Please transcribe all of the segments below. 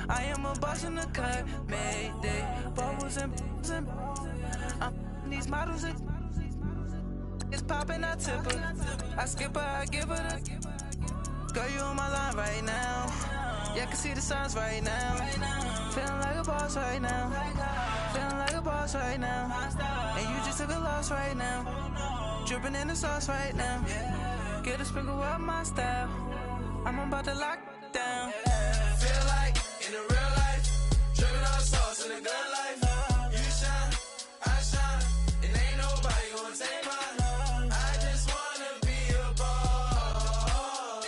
I am a boss in the cut, Mayday. Bubbles and I'm these models. It's popping, I tip her. I skip her, I give her the. Girl, you on my line right now. Yeah, I can see the signs right now. Feeling like a boss right now. Feeling like a boss right now. And you just took a loss right now. Dripping in the sauce right now. Get a sprinkle up my style. I'm about to lock down. Feel like in the real life, dripping on sauce in the good life. You shine, I shine, and ain't nobody gonna take mine. I just wanna be a boss.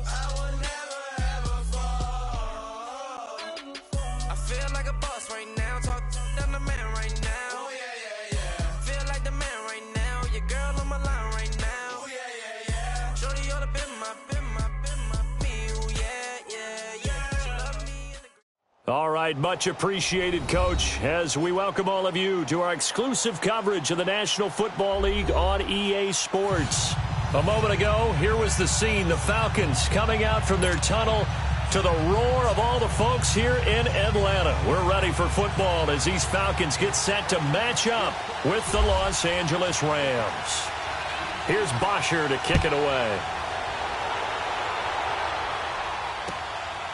I would never ever fall. I feel like a boss right now. Talk to the man right now. Oh yeah. Feel like the man right now. Your girl on my line right now. Oh yeah. Shorty oughta been my me. Ooh, yeah. She love me. All right, much appreciated, Coach, as we welcome all of you to our exclusive coverage of the National Football League on EA Sports. A moment ago, here was the scene. The Falcons coming out from their tunnel to the roar of all the folks here in Atlanta. We're ready for football as these Falcons get set to match up with the Los Angeles Rams. Here's Bosher to kick it away.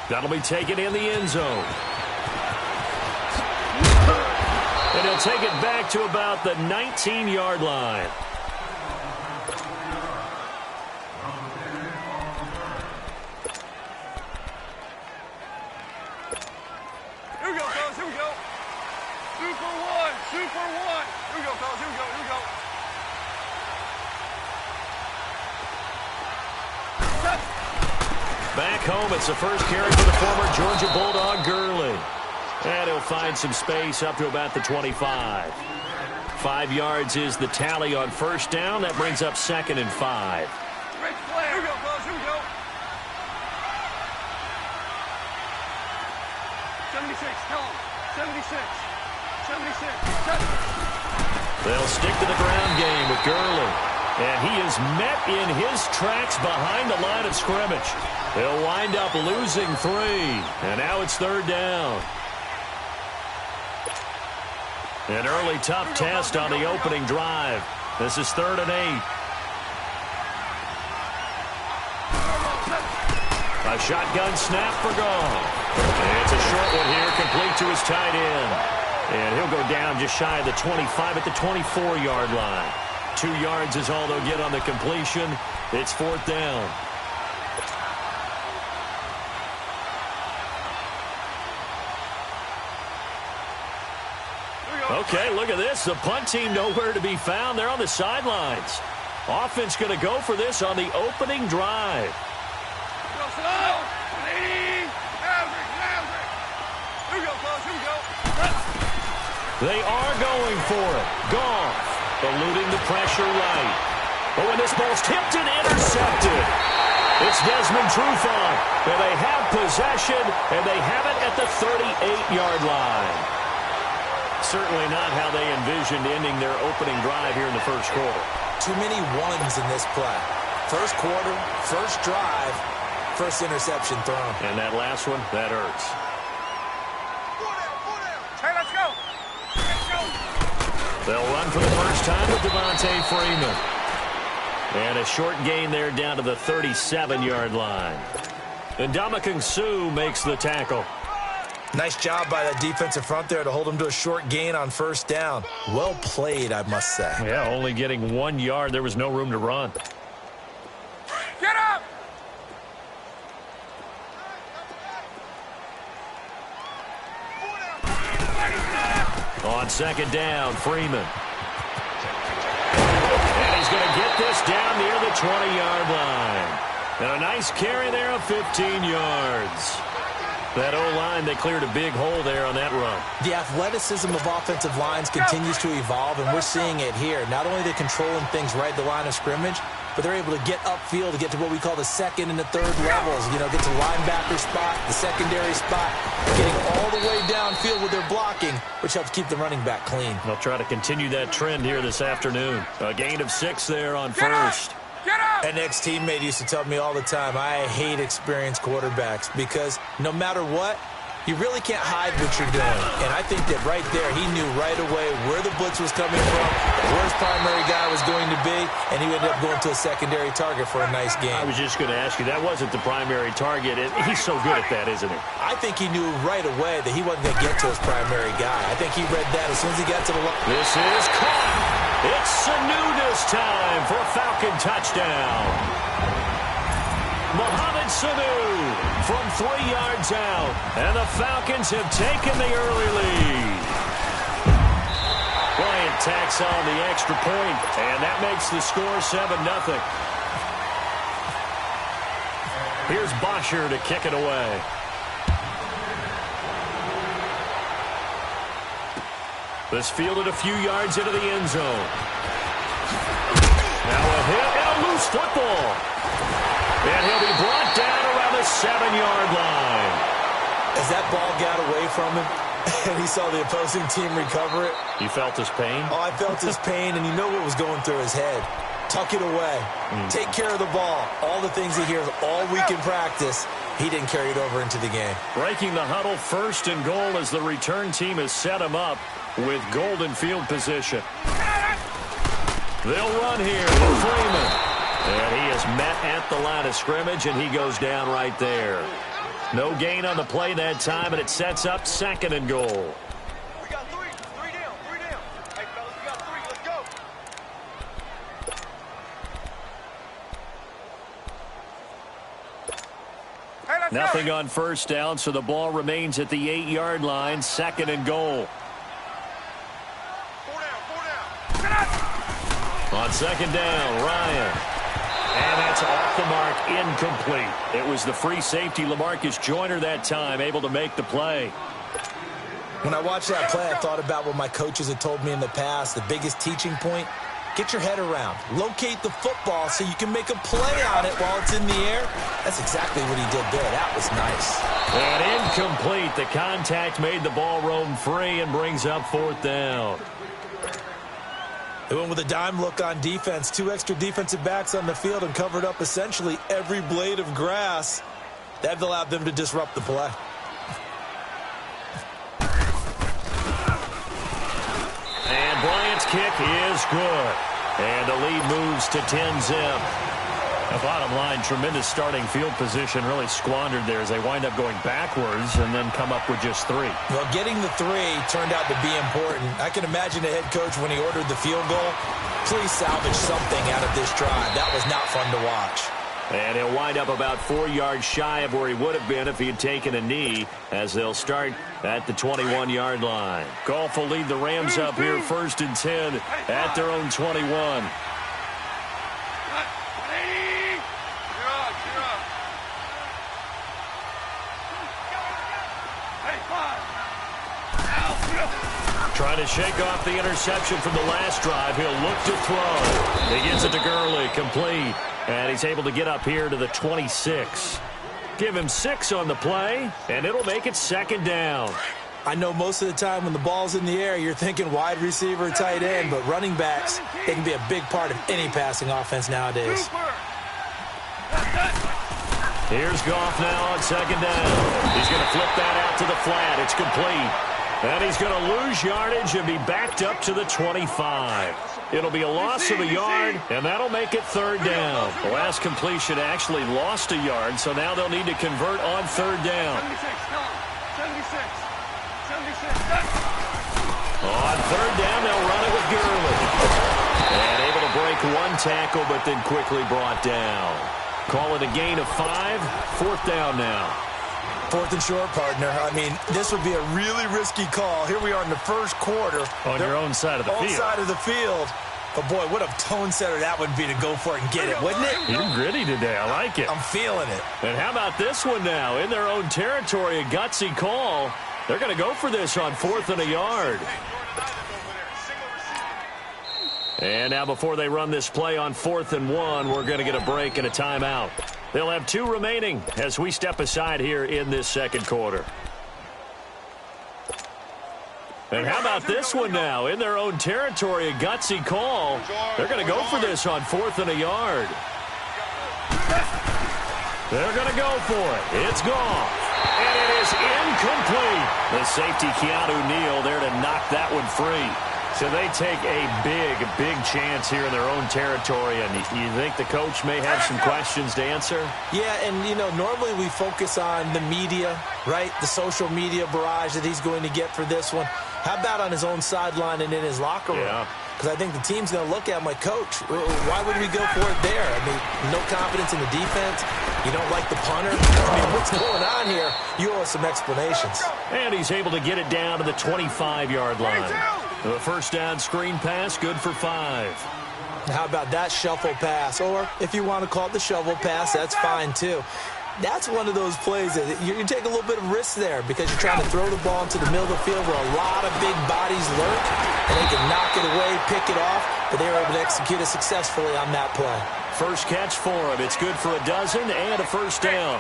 That'll be taken in the end zone. And he'll take it back to about the 19-yard line. Here we go, fellas. Here we go. Super one. Here we go, fellas. Here we go. Back home, it's the first carry for the former Georgia Bulldog, Gurley. And he'll find some space up to about the 25. 5 yards is the tally on first down. That brings up 2nd and 5. Great play. Here we go, fellas. Here we go. 76. Tell him. 76. 76. They'll stick to the ground game with Gurley. And he is met in his tracks behind the line of scrimmage. They'll wind up losing 3. And now it's 3rd down. An early tough test on the opening drive. This is 3rd and 8. A shotgun snap for Gall. And it's a short one here, complete to his tight end. And he'll go down just shy of the 25 at the 24-yard line. 2 yards is all they'll get on the completion. It's 4th down. Okay, look at this. The punt team nowhere to be found. They're on the sidelines. Offense going to go for this on the opening drive. They are going for it. Goff eluding the pressure right. But when this ball's tipped and intercepted, it's Desmond Trufant. And they have possession, and they have it at the 38-yard line. Certainly not how they envisioned ending their opening drive here in the first quarter. Too many ones in this play. First quarter, first drive, first interception thrown. And that last one, that hurts. Hey, let's go. They'll run for the first time with Devontae Freeman. And a short gain there down to the 37-yard line. And Ndamukong Suh makes the tackle. Nice job by that defensive front there to hold him to a short gain on first down. Well played, I must say. Yeah, only getting 1 yard. There was no room to run. Get up! On second down, Freeman. And he's going to get this down near the 20-yard line. And a nice carry there of 15 yards. That O-line, they cleared a big hole there on that run. The athleticism of offensive lines continues to evolve, and we're seeing it here. Not only are they controlling things right at the line of scrimmage, but they're able to get upfield to get to what we call the second and the third levels. You know, get to linebacker spot, the secondary spot, getting all the way downfield with their blocking, which helps keep the running back clean. They'll try to continue that trend here this afternoon. A gain of 6 there on first. Get up! An ex-teammate used to tell me all the time, I hate experienced quarterbacks because no matter what, you really can't hide what you're doing. And I think that right there, he knew right away where the blitz was coming from, where his primary guy was going to be, and he ended up going to a secondary target for a nice game. I was just going to ask you, that wasn't the primary target. He's so good at that, isn't he? I think he knew right away that he wasn't going to get to his primary guy. I think he read that as soon as he got to the line. This is caught. It's Sanu this time for a Falcon touchdown. Mohamed Sanu from 3 yards out, and the Falcons have taken the early lead. Bryant tacks on the extra point, and that makes the score 7-0. Here's Bosher to kick it away. This fielded a few yards into the end zone. Now a hit and a loose football. And he'll be brought down around the 7-yard line. As that ball got away from him and he saw the opposing team recover it. You felt his pain? Oh, I felt his pain, and you know what was going through his head. Tuck it away. Take care of the ball. All the things he hears all week in practice, he didn't carry it over into the game. Breaking the huddle, 1st and goal as the return team has set him up with golden field position. They'll run here with Freeman. And he is met at the line of scrimmage, and he goes down right there. No gain on the play that time, and it sets up 2nd and goal. We got three. Three down. Hey, fellas, we got 3. Let's go. Hey, let's Nothing go. on 1st down, so the ball remains at the 8-yard line, 2nd and goal. 4 down. On 2nd down, Ryan. And that's off the mark, incomplete. It was the free safety, LaMarcus Joyner, that time, able to make the play. When I watched that play, I thought about what my coaches had told me in the past. The biggest teaching point, get your head around. Locate the football so you can make a play on it while it's in the air. That's exactly what he did there. That was nice. And incomplete. The contact made the ball roam free and brings up 4th down. They went with a dime look on defense. 2 extra defensive backs on the field and covered up essentially every blade of grass. That allowed them to disrupt the play. And Bryant's kick is good. And the lead moves to 10-zip. The bottom line, tremendous starting field position, really squandered there as they wind up going backwards and then come up with just 3. Well, getting the 3 turned out to be important. I can imagine the head coach when he ordered the field goal. Please salvage something out of this drive. That was not fun to watch. And he'll wind up about 4 yards shy of where he would have been if he had taken a knee, as they'll start at the 21-yard line. Goff will lead the Rams up here 1st and 10 at their own 21. Trying to shake off the interception from the last drive. He'll look to throw. He gets it to Gurley, complete. And he's able to get up here to the 26. Give him 6 on the play, and it'll make it 2nd down. I know most of the time when the ball's in the air, you're thinking wide receiver, tight end, but running backs, they can be a big part of any passing offense nowadays. Here's Goff now on 2nd down. He's going to flip that out to the flat. It's complete. And he's going to lose yardage and be backed up to the 25. It'll be a loss of a yard, and that'll make it 3rd down. The last completion actually lost a yard, so now they'll need to convert on 3rd down. 76. On 3rd down, they'll run it with Gurley. And able to break 1 tackle, but then quickly brought down. Call it a gain of 5. 4th down now. 4th and short, partner. I mean, this would be a really risky call. Here we are in the 1st quarter. On your own side of the field. Own side of the field. But, boy, what a tone setter that would be to go for it and get it, wouldn't it? You're gritty today. I like it. I'm feeling it. And how about this one now? In their own territory, a gutsy call. They're going to go for this on 4th and a yard. And now before they run this play on 4th and 1, we're going to get a break and a timeout. They'll have 2 remaining as we step aside here in this 2nd quarter. And how about this one now? In their own territory, a gutsy call. They're going to go for this on 4th and a yard. They're going to go for it. It's gone. And it is incomplete. The safety, Keanu Neal, there to knock that one free. So they take a big chance here in their own territory. And you think the coach may have some questions to answer? Yeah, and, normally we focus on the media, right? The social media barrage that he's going to get for this one. How about on his own sideline and in his locker room? Yeah. Because I think the team's going to look at him like, Coach, why would we go for it there? I mean, no confidence in the defense. You don't like the punter. I mean, what's going on here? You owe us some explanations. And he's able to get it down to the 25-yard line. The first down screen pass, good for 5. How about that shuffle pass? Or if you want to call it the shovel pass, that's fine too. That's one of those plays that you take a little bit of risk there because you're trying to throw the ball into the middle of the field where a lot of big bodies lurk, and they can knock it away, pick it off, but they were able to execute it successfully on that play. First catch for him. It's good for a dozen and a first down.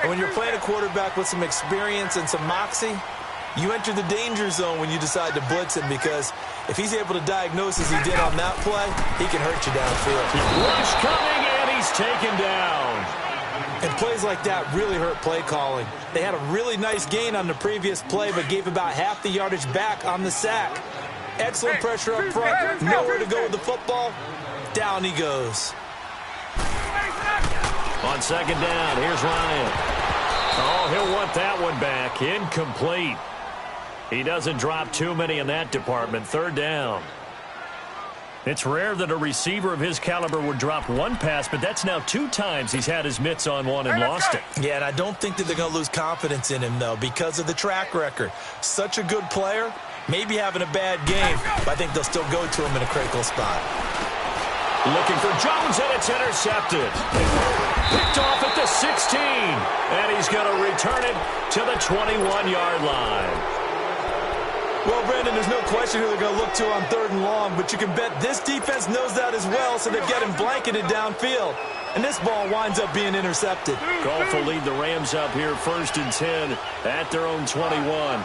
And when you're playing a quarterback with some experience and some moxie, you enter the danger zone when you decide to blitz him because if he's able to diagnose as he did on that play, he can hurt you downfield. Rush coming, and he's taken down. And plays like that really hurt play calling. They had a really nice gain on the previous play, but gave about half the yardage back on the sack. Excellent pressure up front. Nowhere to go with the football. Down he goes. On second down, here's Ryan. Oh, he'll want that one back. Incomplete. He doesn't drop too many in that department. Third down. It's rare that a receiver of his caliber would drop one pass, but that's now 2 times he's had his mitts on one and lost it. Yeah, and I don't think that they're going to lose confidence in him, though, because of the track record. Such a good player, maybe having a bad game, but I think they'll still go to him in a critical spot. Looking for Jones, and it's intercepted. Picked off at the 16, and he's going to return it to the 21-yard line. Well, Brandon, there's no question who they're going to look to on 3rd and long, but you can bet this defense knows that as well, so they've got him blanketed downfield. And this ball winds up being intercepted. Goff will lead the Rams up here 1st and 10 at their own 21.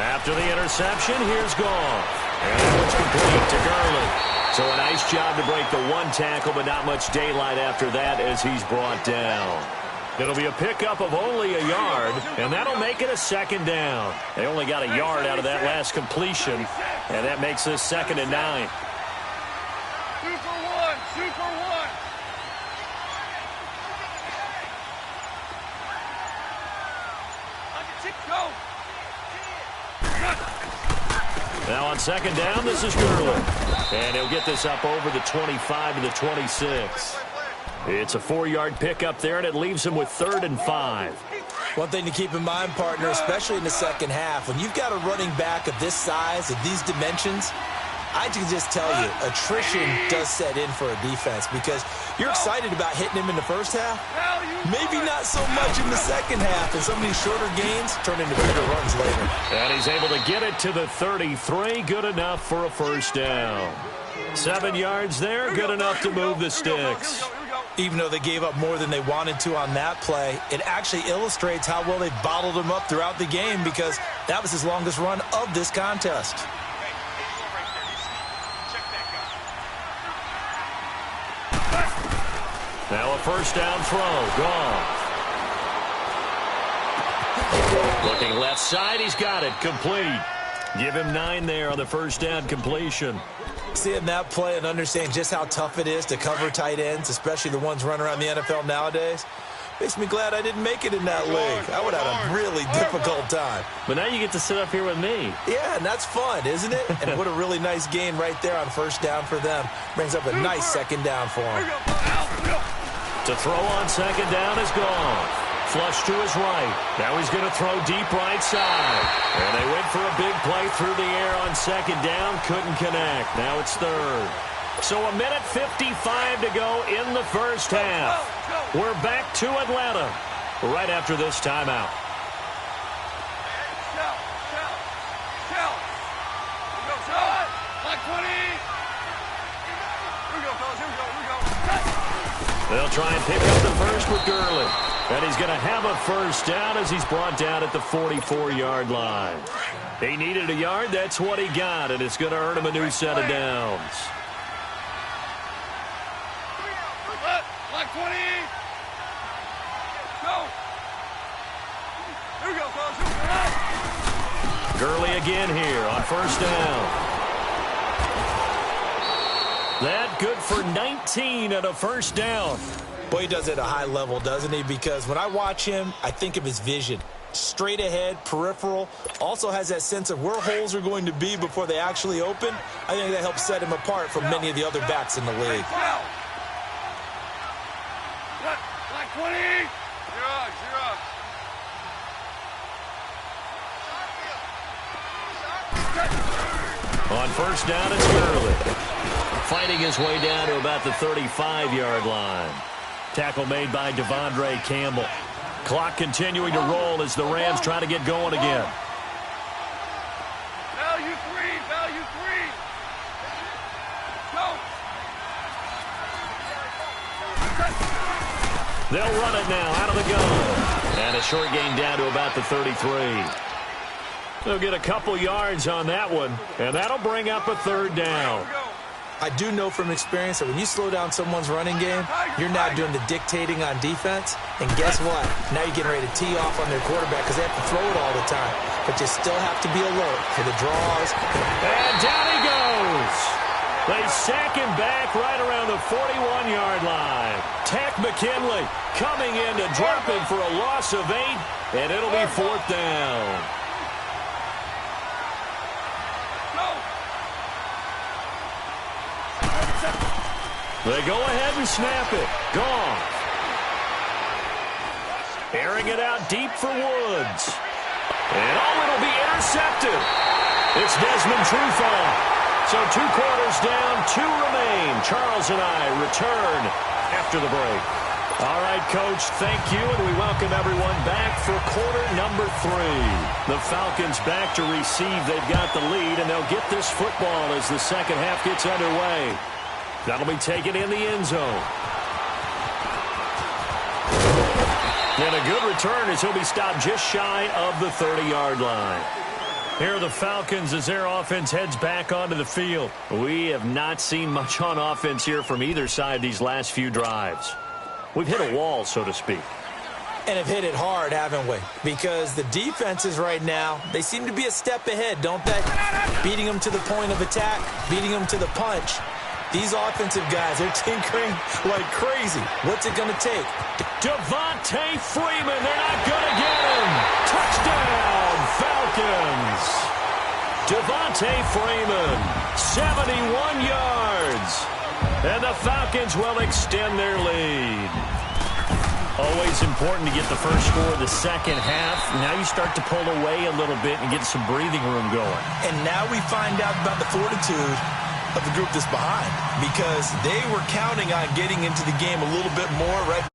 After the interception, here's Goff. And it's complete to Gurley. So a nice job to break the 1 tackle, but not much daylight after that as he's brought down. It'll be a pickup of only a yard, and that'll make it a 2nd down. They only got a yard out of that last completion, and that makes this 2nd and 9. Super one. Now on 2nd down, this is Gurley. And he'll get this up over the 25 to the 26. It's a 4-yard pickup there, and it leaves him with 3rd and 5. One thing to keep in mind, partner, especially in the second half, when you've got a running back of this size, of these dimensions, I can just tell you, attrition does set in for a defense because you're excited about hitting him in the first half. Maybe not so much in the second half, and some of these shorter gains turn into bigger runs later. And he's able to get it to the 33, good enough for a first down. 7 yards there, good enough to move the sticks. Even though they gave up more than they wanted to on that play, it actually illustrates how well they bottled him up throughout the game because that was his longest run of this contest. Now a first down throw, gone. Looking left side, he's got it, complete. Give him 9 there on the first down completion. Seeing that play and understanding just how tough it is to cover tight ends, especially the ones running around the NFL nowadays, makes me glad I didn't make it in that league. I would have had a really difficult time. But now you get to sit up here with me. Yeah, and that's fun, isn't it? And what a really nice gain right there on first down for them. Brings up a nice 2nd down for them. To throw on 2nd down is gone. Flush to his right. Now he's going to throw deep right side. And they went for a big play through the air on 2nd down. Couldn't connect. Now it's 3rd. So a minute 55 to go in the first half. We're back to Atlanta right after this timeout. They'll try and pick up the first with Gurley. And he's going to have a first down as he's brought down at the 44-yard line. He needed a yard. That's what he got, and it's going to earn him a new set of downs. 20. Go. Here we go, coach. Gurley again here on first down. That good for 19 at a first down. Boy, he does it at a high level, doesn't he? Because when I watch him, I think of his vision. Straight ahead, peripheral, also has that sense of where holes are going to be before they actually open. I think that helps set him apart from many of the other backs in the league. Like 20. You're up. On first down, it's Gurley. Fighting his way down to about the 35-yard line. Tackle made by Devondre Campbell. Clock continuing to roll as the Rams try to get going again. Value three. Go. They'll run it now out of the gun. And a short gain down to about the 33. They'll get a couple yards on that one, and that'll bring up a third down. I do know from experience that when you slow down someone's running game, you're now doing the dictating on defense. And guess what? Now you're getting ready to tee off on their quarterback because they have to throw it all the time. But you still have to be alert for the draws. And down he goes. They sack him back right around the 41-yard line. Tech McKinley coming in to drop him for a loss of 8, and it'll be fourth down. They go ahead and snap it. Gone. Airing it out deep for Woods. And it'll be intercepted. It's Desmond Trufant. So 2 quarters down, 2 remain. Charles and I return after the break. All right, Coach, thank you, and we welcome everyone back for quarter number 3. The Falcons back to receive. They've got the lead, and they'll get this football as the second half gets underway. That'll be taken in the end zone. And a good return as he'll be stopped just shy of the 30-yard line. Here are the Falcons as their offense heads back onto the field. We have not seen much on offense here from either side these last few drives. We've hit a wall, so to speak. And have hit it hard, haven't we? Because the defenses right now, they seem to be a step ahead, don't they? Beating them to the point of attack, beating them to the punch. These offensive guys, they're tinkering like crazy. What's it going to take? Devontae Freeman, they're not going to get him. Touchdown, Falcons. Devontae Freeman, 71 yards. And the Falcons will extend their lead. Always important to get the first score of the second half. Now you start to pull away a little bit and get some breathing room going. And now we find out about the fortitude of the group that's behind, because they were counting on getting into the game a little bit more right